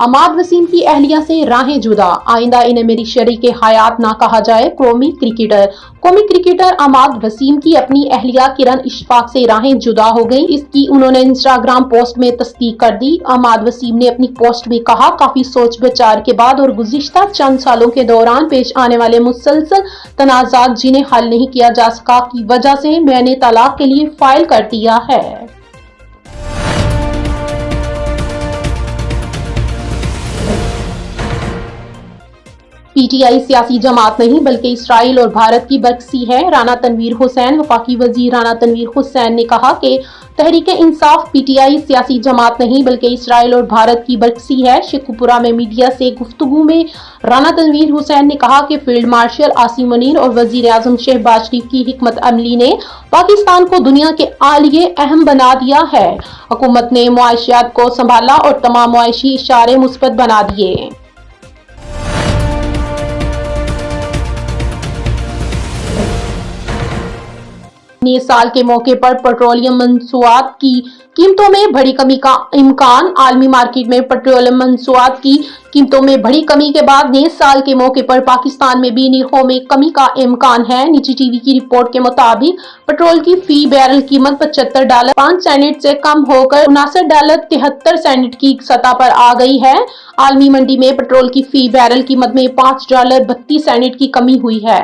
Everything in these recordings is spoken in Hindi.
अमाद वसीम की अहलिया से राहें जुदा, आइंदा इन्हें मेरी शरीक हयात ना कहा जाए। कौमी क्रिकेटर अमाद वसीम की अपनी अहलिया किरण इशफाक से राहें जुदा हो गई। इसकी उन्होंने इंस्टाग्राम पोस्ट में तस्दीक कर दी। अमाद वसीम ने अपनी पोस्ट में कहा, काफी सोच विचार के बाद और गुज़िश्ता चंद सालों के दौरान पेश आने वाले मुसलसल तनाज़ात जिन्हें हल नहीं किया जा सका की वजह से मैंने तलाक के लिए फाइल कर दिया है। पीटीआई सियासी जमात नहीं बल्कि इसराइल और भारत की बरकसी है। राना तनवीर हुसैन वफाकी वजीर राना तनवीर हुसैन ने कहा कि तहरीके इंसाफ पीटीआई सियासी जमात नहीं बल्कि इसराइल और भारत की बरकसी है। शेखुपुरा में मीडिया से गुफ्तगू में राना तनवीर हुसैन ने कहा कि फील्ड मार्शल आसिम मुनीर और वजीर आजम शहबाज शरीफ की हिकमत अमली ने पाकिस्तान को दुनिया के आलिए अहम बना दिया है। हुकूमत ने मुआशियात को संभाला और तमाम मुआशी इशारे मुस्बत बना दिए। नए साल के मौके पर पेट्रोलियम मसनूआत की कीमतों में बड़ी कमी का इम्कान। आलमी मार्केट में पेट्रोलियम मसनूआत की कीमतों में बड़ी कमी के बाद नए साल के मौके पर पाकिस्तान में भी निर्खों में कमी का इम्कान है। निजी टीवी की रिपोर्ट के मुताबिक पेट्रोल की फी बैरल कीमत $75.05 से कम होकर $59.73 की सतह पर आ गई है। आलमी मंडी में पेट्रोल की फी बैरल कीमत में $5.32 की कमी हुई है।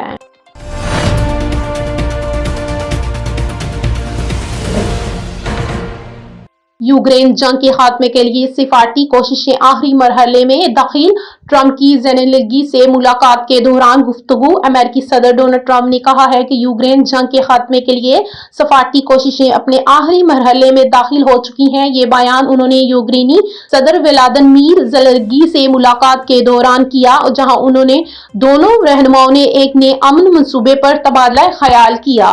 यूक्रेन जंग के खात्मे के लिए सिफारती कोशिशें आखिरी मरहले में दाखिल। ट्रंप की जेलेंस्की से मुलाकात के दौरान गुफ्तगू। अमेरिकी सदर डोनाल्ड ट्रंप ने कहा है कि यूक्रेन जंग के खात्मे के लिए सिफारती कोशिशें अपने आखिरी मरहले में दाखिल हो चुकी हैं। ये बयान उन्होंने यूक्रेनी सदर व्लादिमीर जेलेंस्की से मुलाकात के दौरान किया, जहां उन्होंने दोनों रहनुमाओं ने एक नए अमन मंसूबे पर तबादला ख्याल किया।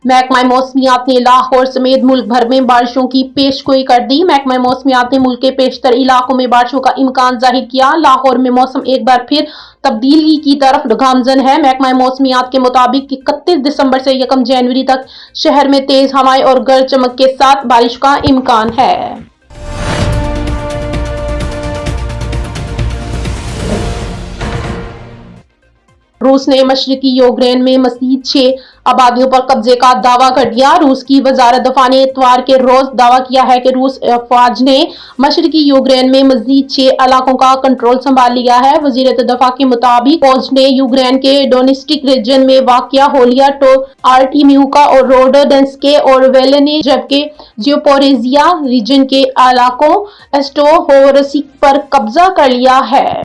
महकमा मौसमियात ने लाहौर समेत मुल्क भर में बारिशों की पेशगोई कर दी। महकमा मौसमियात ने मुल्क के पेशतर इलाकों में बारिशों का इम्कान जाहिर किया। लाहौर में मौसम एक बार फिर तब्दीली की तरफ गामजन है। महकमा मौसमियात के मुताबिक 31 दिसंबर से 1 जनवरी तक शहर में तेज हवाएं और गरज चमक के साथ बारिश का इम्कान है। रूस ने मशरकी यूक्रेन में मज़ीद 6 आबादियों पर कब्जे का दावा कर दिया। रूस की वजारत दफा ने इतवार के रोज दावा किया है कि रूस फौज ने मशरकी यूक्रेन में मज़ीद 6 इलाकों का कंट्रोल संभाल लिया है। वजीरत दफा के मुताबिक फौज ने यूक्रेन के डोनेस्टिक रीजन में वाक़िया होलिया, आर्टिम्यूका और रोडोडेंस्क और वेलेने, जबकि ज़पोरिज़िया रीजन के इलाकों एस्टोहोरस्क पर कब्जा कर लिया है।